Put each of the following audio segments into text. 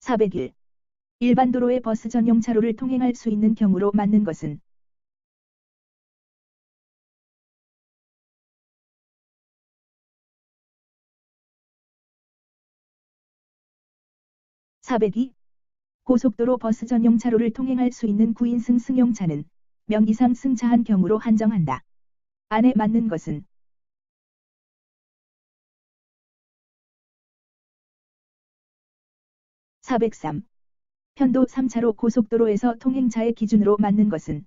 401. 일반 도로의 버스 전용 차로를 통행할 수 있는 경우로 맞는 것은 402. 고속도로 버스 전용 차로를 통행할 수 있는 9인승 승용차는 명 이상 승차한 경우로 한정한다. 안에 맞는 것은 403. 편도 3차로 고속도로에서 통행차의 기준으로 맞는 것은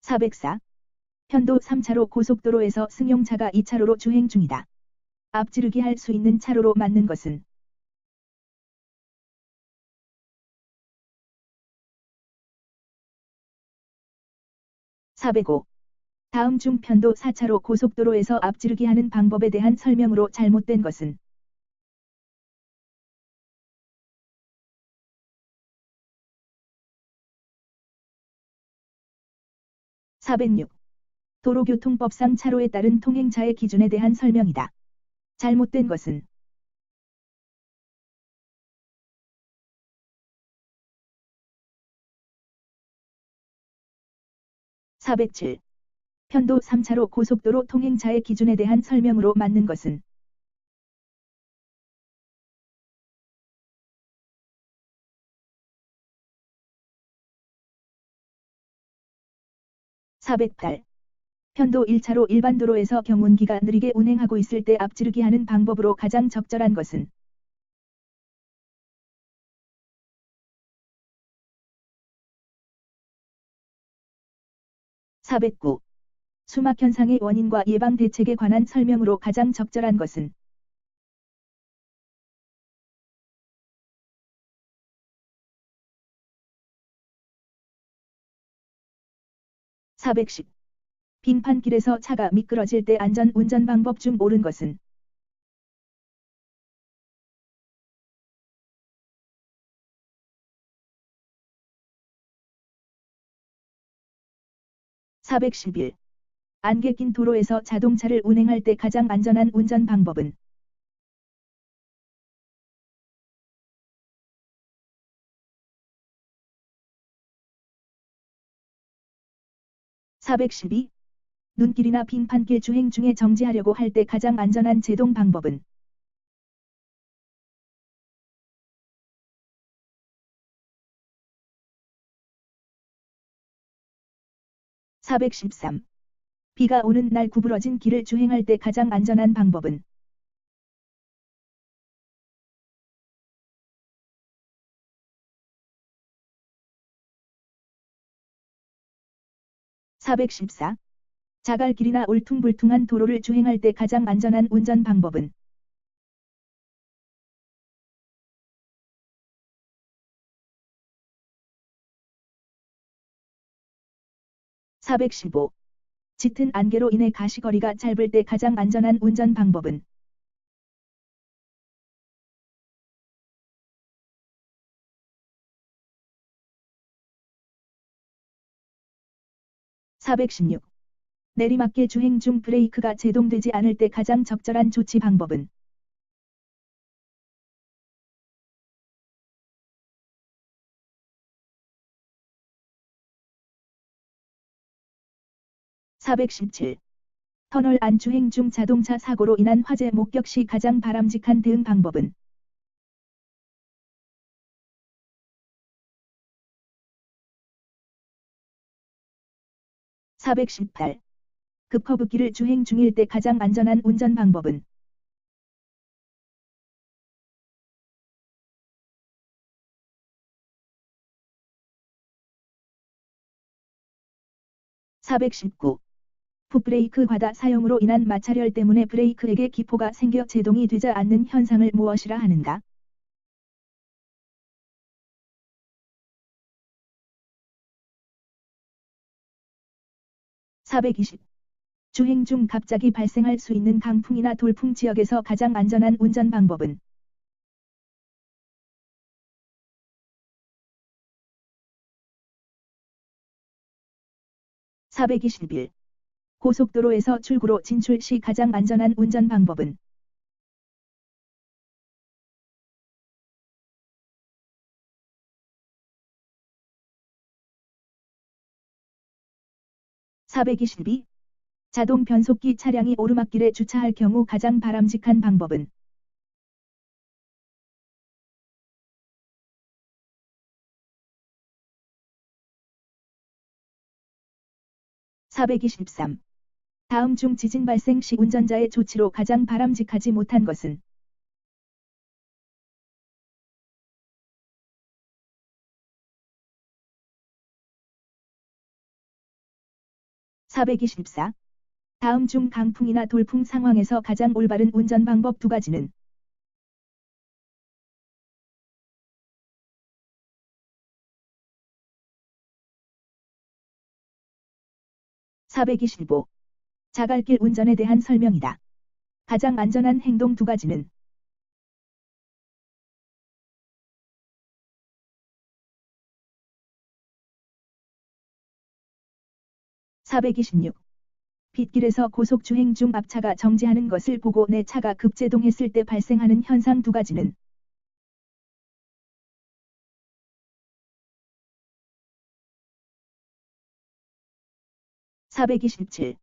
404. 편도 3차로 고속도로에서 승용차가 2차로로 주행 중이다. 앞지르기 할 수 있는 차로로 맞는 것은 405. 다음 중 편도 4차로 고속도로에서 앞지르기 하는 방법에 대한 설명으로 잘못된 것은 406. 도로교통법상 차로에 따른 통행차의 기준에 대한 설명이다. 잘못된 것은 407. 편도 3차로 고속도로 통행차의 기준에 대한 설명으로 맞는 것은 408. 편도 1차로 일반 도로에서 경운기가 느리게 운행하고 있을 때 앞지르기 하는 방법으로 가장 적절한 것은 409. 수막 현상의 원인과 예방 대책에 관한 설명으로 가장 적절한 것은 410. 빙판길에서 차가 미끄러질 때 안전 운전 방법 중 옳은 것은 411. 안개 낀 도로에서 자동차를 운행할 때 가장 안전한 운전 방법은 412. 눈길이나 빙판길 주행 중에 정지하려고 할 때 가장 안전한 제동 방법은 413. 비가 오는 날 구부러진 길을 주행할 때 가장 안전한 방법은 414. 자갈길이나 울퉁불퉁한 도로를 주행할 때 가장 안전한 운전 방법은 415. 짙은 안개로 인해 가시거리가 짧을 때 가장 안전한 운전 방법은 416. 내리막길 주행 중 브레이크가 제동되지 않을 때 가장 적절한 조치 방법은 417. 터널 안 주행 중 자동차 사고로 인한 화재 목격 시 가장 바람직한 대응 방법은 418. 급커브길을 주행 중일 때 가장 안전한 운전 방법은 419. 풋브레이크 과다 사용으로 인한 마찰열 때문에 브레이크액에 기포가 생겨 제동이 되지 않는 현상을 무엇이라 하는가? 420. 주행 중 갑자기 발생할 수 있는 강풍이나 돌풍 지역에서 가장 안전한 운전 방법은 421. 고속도로에서 출구로 진출 시 가장 안전한 운전 방법은? 422. 자동 변속기 차량이 오르막길에 주차할 경우 가장 바람직한 방법은? 423. 다음 중 지진 발생 시 운전자의 조치로 가장 바람직하지 못한 것은? 424. 다음 중 강풍이나 돌풍 상황에서 가장 올바른 운전 방법 두 가지는? 425. 자갈길 운전에 대한 설명이다. 가장 안전한 행동 두 가지는? 426. 빗길에서 고속주행 중 앞차가 정지하는 것을 보고 내 차가 급제동했을 때 발생하는 현상 두 가지는? 427.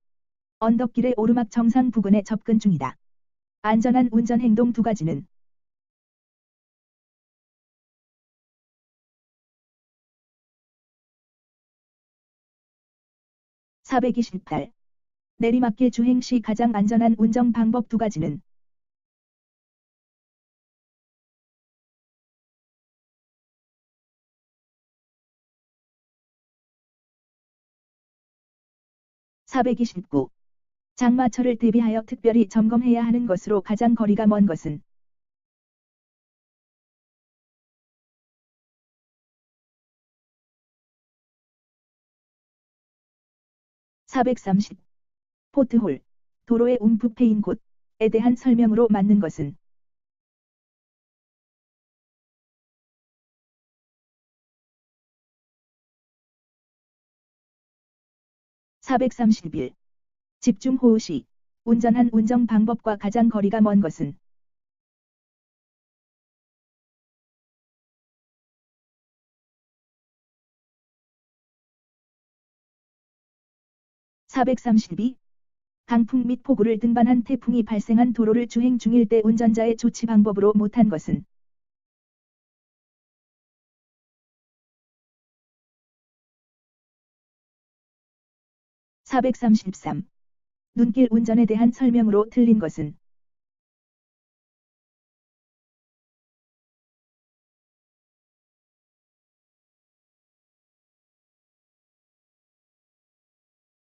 언덕길의 오르막 정상 부근에 접근 중이다. 안전한 운전 행동 두 가지는? 428. 내리막길 주행 시 가장 안전한 운전 방법 두 가지는? 429. 장마철을 대비하여 특별히 점검해야 하는 것으로 가장 거리가 먼 것은? 430. 포트홀, 도로의 움푹 패인 곳에 대한 설명으로 맞는 것은? 431. 집중 호우 시 운전한 운전 방법과 가장 거리가 먼 것은? 432. 강풍 및 폭우를 등반한 태풍이 발생한 도로를 주행 중일 때 운전자의 조치 방법으로 못한 것은? 433. 눈길 운전에 대한 설명으로 틀린 것은?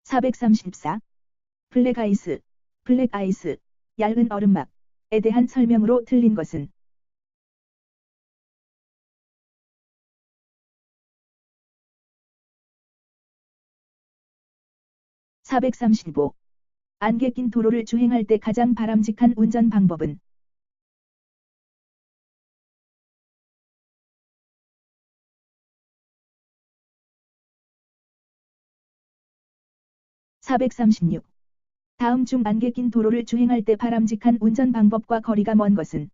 434. 블랙아이스, 블랙아이스, 얇은 얼음막에 대한 설명으로 틀린 것은? 435. 안개 낀 도로를 주행할 때 가장 바람직한 운전 방법은? 436. 다음 중 안개 낀 도로를 주행할 때 바람직한 운전 방법과 거리가 먼 것은?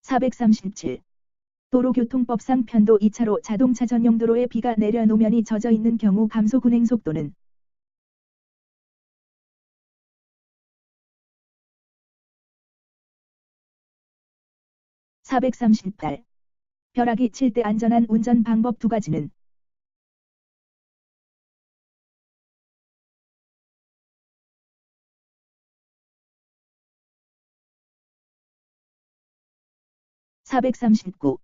437. 도로교통법상 편도 2차로 자동차 전용 도로에 비가 내려 노면이 젖어 있는 경우 감속 운행 속도는? 438. 벼락이 칠 때 안전한 운전 방법 두 가지는? 439.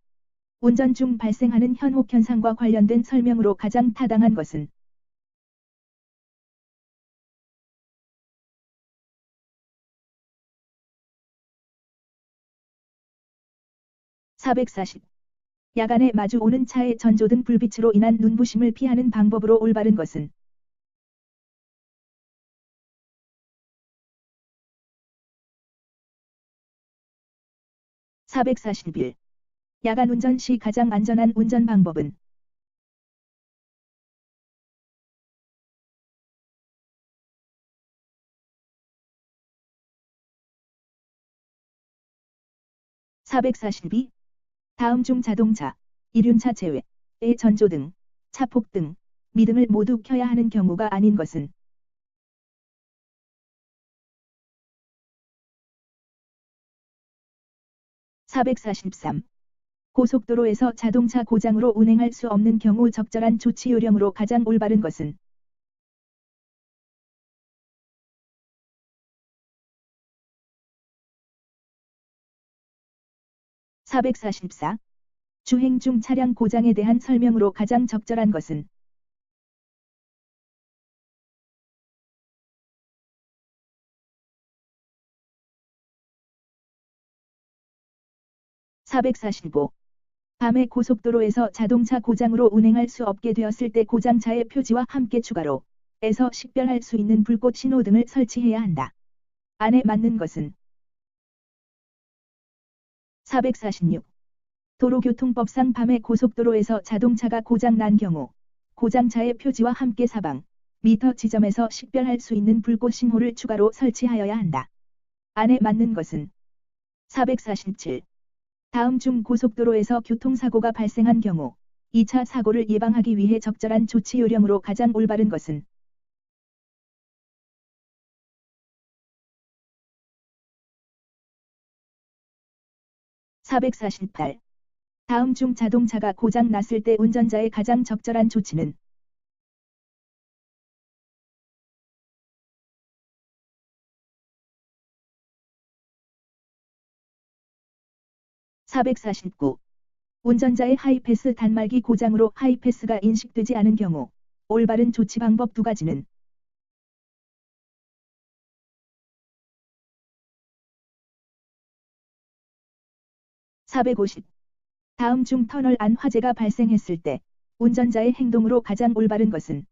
운전 중 발생하는 현혹 현상과 관련된 설명으로 가장 타당한 것은? 440. 야간에 마주 오는 차의 전조등 불빛으로 인한 눈부심을 피하는 방법으로 올바른 것은? 441. 야간 운전 시 가장 안전한 운전 방법은? 442. 다음 중 자동차, 이륜차 제외, 의 전조등, 차폭등, 미등을 모두 켜야 하는 경우가 아닌 것은? 443. 고속도로에서 자동차 고장으로 운행할 수 없는 경우 적절한 조치 요령으로 가장 올바른 것은? 444. 주행 중 차량 고장에 대한 설명으로 가장 적절한 것은? 445. 밤에 고속도로에서 자동차 고장으로 운행할 수 없게 되었을 때 고장차의 표지와 함께 추가로 에서 식별할 수 있는 불꽃 신호등을 설치해야 한다. 안에 맞는 것은? 446. 도로교통법상 밤에 고속도로에서 자동차가 고장 난 경우 고장차의 표지와 함께 사방 미터 지점에서 식별할 수 있는 불꽃 신호를 추가로 설치하여야 한다. 안에 맞는 것은? 447. 다음 중 고속도로에서 교통사고가 발생한 경우 2차 사고를 예방하기 위해 적절한 조치 요령으로 가장 올바른 것은? 448. 다음 중 자동차가 고장 났을 때 운전자의 가장 적절한 조치는? 449. 운전자의 하이패스 단말기 고장으로 하이패스가 인식되지 않은 경우 올바른 조치 방법 두 가지는? 450. 다음 중 터널 안 화재가 발생했을 때 운전자의 행동으로 가장 올바른 것은?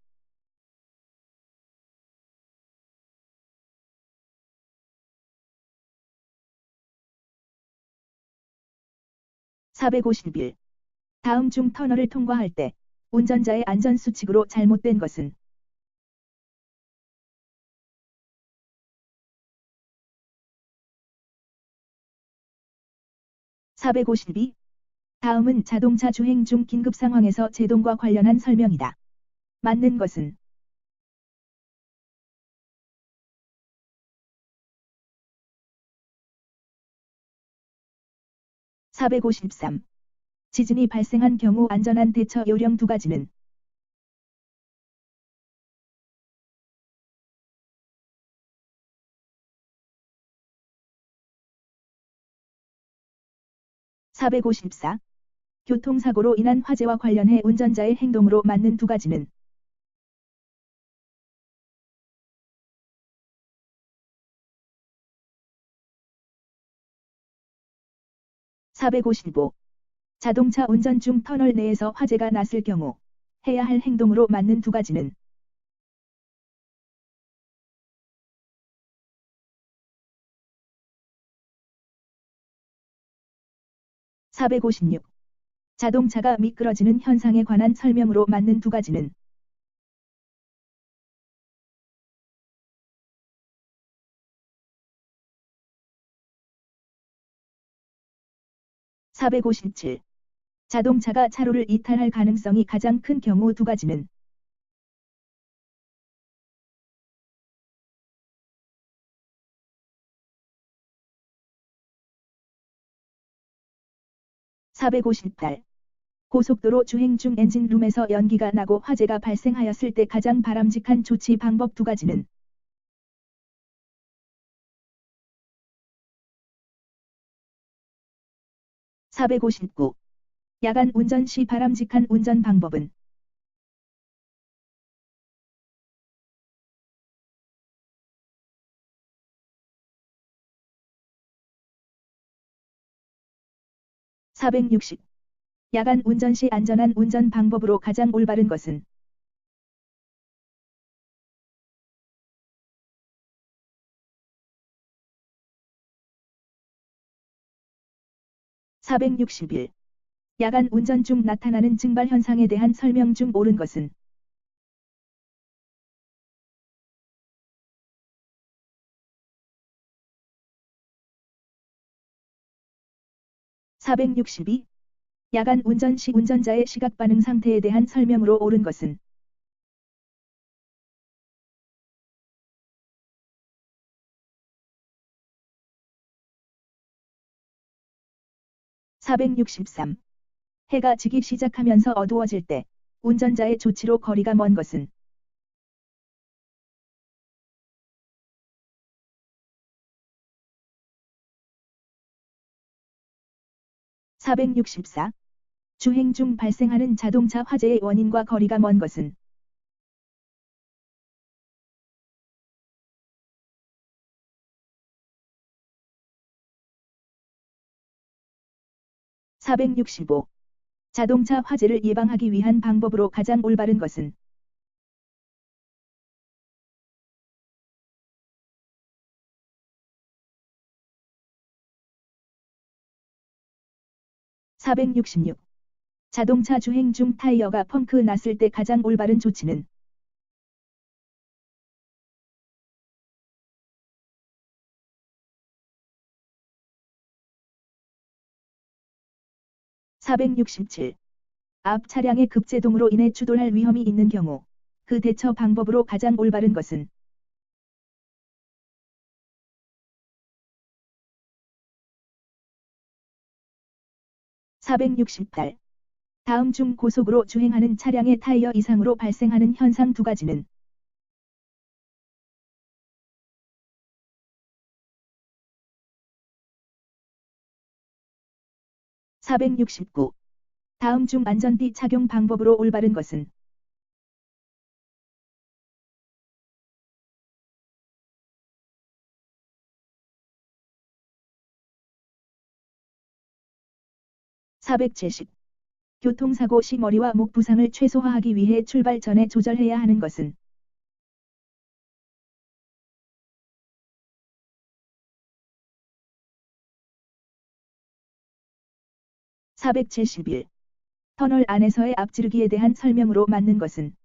451. 다음 중 터널을 통과할 때 운전자의 안전수칙으로 잘못된 것은? 452. 다음은 자동차 주행 중 긴급 상황에서 제동과 관련한 설명이다. 맞는 것은? 453. 지진이 발생한 경우 안전한 대처 요령 두 가지는? 454. 교통사고로 인한 화재와 관련해 운전자의 행동으로 맞는 두 가지는? 455. 자동차 운전 중 터널 내에서 화재가 났을 경우 해야 할 행동으로 맞는 두 가지는? 456. 자동차가 미끄러지는 현상에 관한 설명으로 맞는 두 가지는? 457. 자동차가 차로를 이탈할 가능성이 가장 큰 경우 두 가지는? 458. 고속도로 주행 중 엔진룸에서 연기가 나고 화재가 발생하였을 때 가장 바람직한 조치 방법 두 가지는? 459. 야간 운전 시 바람직한 운전 방법은? (460) 야간 운전 시 안전한 운전 방법으로 가장 올바른 것은? 461. 야간 운전 중 나타나는 증발 현상에 대한 설명 중 옳은 것은 462. 야간 운전 시 운전자의 시각 반응 상태에 대한 설명으로 옳은 것은 463. 해가 지기 시작하면서 어두워질 때 운전자의 조치로 거리가 먼 것은 464. 주행 중 발생하는 자동차 화재의 원인과 거리가 먼 것은 465. 자동차 화재를 예방하기 위한 방법으로 가장 올바른 것은 466. 자동차 주행 중 타이어가 펑크 났을 때 가장 올바른 조치는 467. 앞 차량의 급제동으로 인해 추돌할 위험이 있는 경우 그 대처 방법으로 가장 올바른 것은 468. 다음 중 고속으로 주행하는 차량의 타이어 이상으로 발생하는 현상 두 가지는 469. 다음 중 안전띠 착용 방법으로 올바른 것은 470. 교통사고 시 머리와 목 부상을 최소화하기 위해 출발 전에 조절해야 하는 것은 471. 터널 안에서의 앞지르기에 대한 설명으로 맞는 것은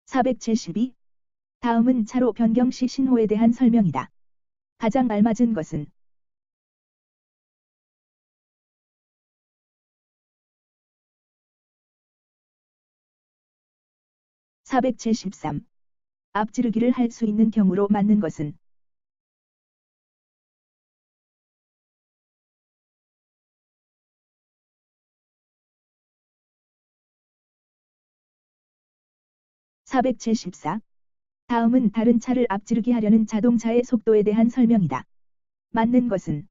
472. 다음은 차로 변경 시 신호에 대한 설명이다. 가장 알맞은 것은 473. 앞지르기를 할 수 있는 경우로 맞는 것은 474. 다음은 다른 차를 앞지르기 하려는 자동차의 속도에 대한 설명이다. 맞는 것은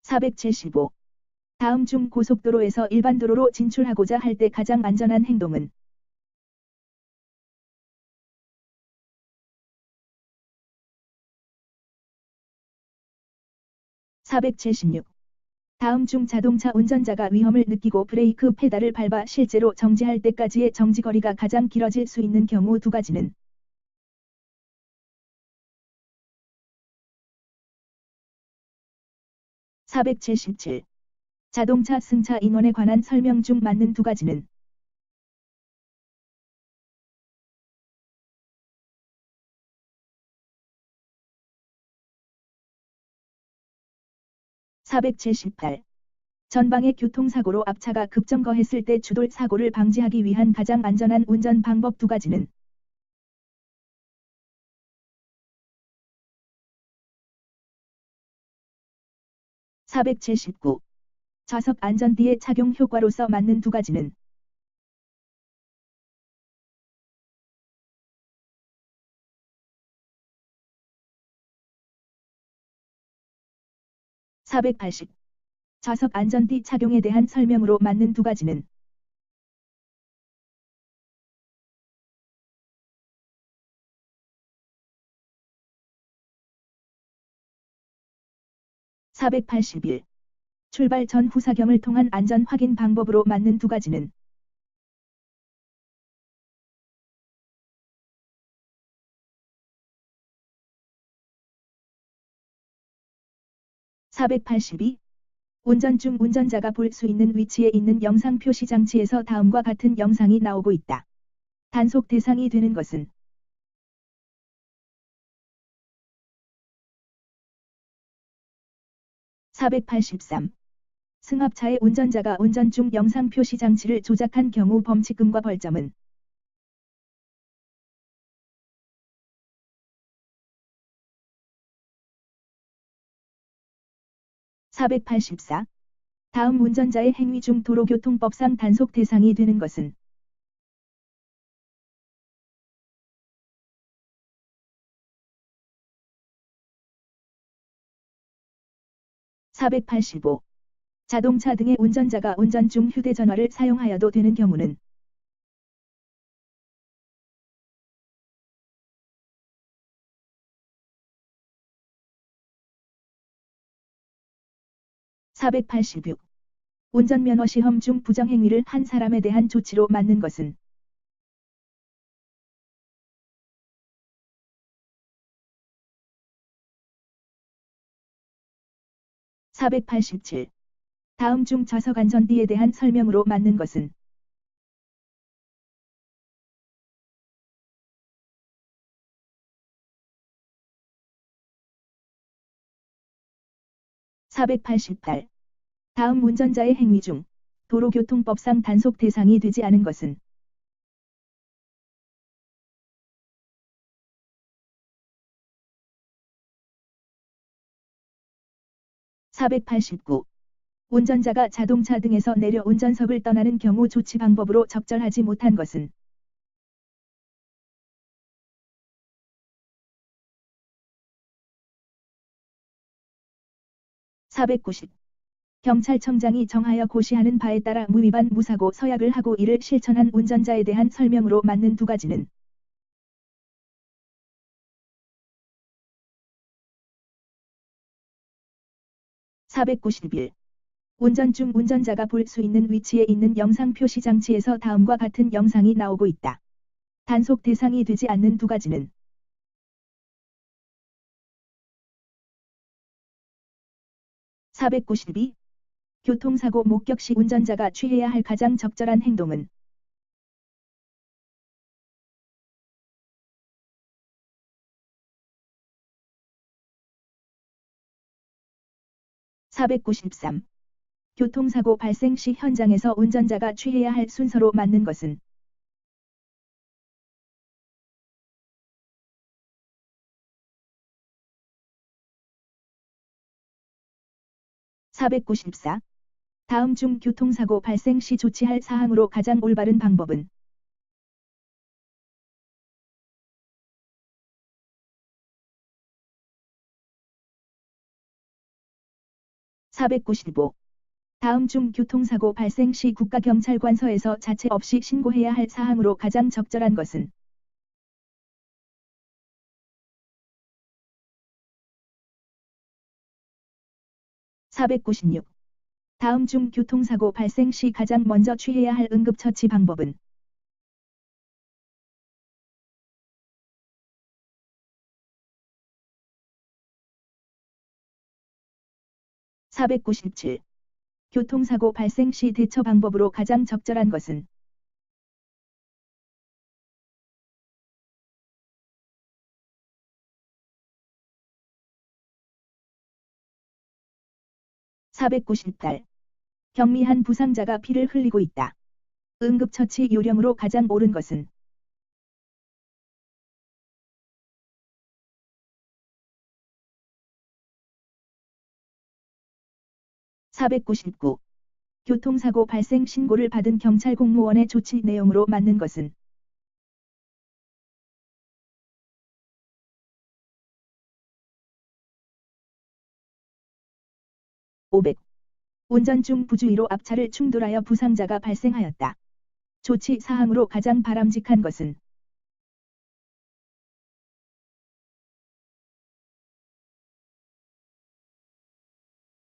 475. 다음 중 고속도로에서 일반 도로로 진출하고자 할 때 가장 안전한 행동은 476. 다음 중 자동차 운전자가 위험을 느끼고 브레이크 페달을 밟아 실제로 정지할 때까지의 정지 거리가 가장 길어질 수 있는 경우 두 가지는 477. 자동차 승차 인원에 관한 설명 중 맞는 두 가지는 478. 전방의 교통사고로 앞차가 급정거했을 때 추돌 사고를 방지하기 위한 가장 안전한 운전 방법 두 가지는 479. 좌석 안전띠의 착용 효과로서 맞는 두 가지는 480. 좌석 안전띠 착용에 대한 설명으로 맞는 두 가지는 481. 출발 전 후사경을 통한 안전 확인 방법으로 맞는 두 가지는 482. 운전 중 운전자가 볼 수 있는 위치에 있는 영상 표시 장치에서 다음과 같은 영상이 나오고 있다. 단속 대상이 되는 것은 483. 승합차의 운전자가 운전 중 영상 표시 장치를 조작한 경우 범칙금과 벌점은 484. 다음 운전자의 행위 중 도로교통법상 단속 대상이 되는 것은 485. 자동차 등의 운전자가 운전 중 휴대전화를 사용하여도 되는 경우는 486. 운전면허 시험 중 부정행위를 한 사람에 대한 조치로 맞는 것은 487. 다음 중 좌석 안전띠에 대한 설명으로 맞는 것은 488. 다음 운전자의 행위 중 도로교통법상 단속 대상이 되지 않은 것은 489. 운전자가 자동차 등에서 내려 운전석을 떠나는 경우 조치 방법으로 적절하지 못한 것은 490. 경찰청장이 정하여 고시하는 바에 따라 무위반 무사고 서약을 하고 이를 실천한 운전자에 대한 설명으로 맞는 두 가지는 491. 운전 중 운전자가 볼 수 있는 위치에 있는 영상 표시 장치에서 다음과 같은 영상이 나오고 있다. 단속 대상이 되지 않는 두 가지는 492. 교통사고 목격 시 운전자가 취해야 할 가장 적절한 행동은 493. 교통사고 발생 시 현장에서 운전자가 취해야 할 순서로 맞는 것은 494. 다음 중 교통사고 발생 시 조치할 사항으로 가장 올바른 방법은 495. 다음 중 교통사고 발생 시 국가경찰관서에서 자체 없이 신고해야 할 사항으로 가장 적절한 것은 496. 다음 중 교통사고 발생 시 가장 먼저 취해야 할 응급처치 방법은 497. 교통사고 발생 시 대처 방법으로 가장 적절한 것은 498. 경미한 부상자가 피를 흘리고 있다. 응급처치 요령으로 가장 옳은 것은 499. 교통사고 발생 신고를 받은 경찰 공무원의 조치 내용으로 맞는 것은 500. 운전 중 부주의로 앞차를 충돌하여 부상자가 발생하였다. 조치 사항으로 가장 바람직한 것은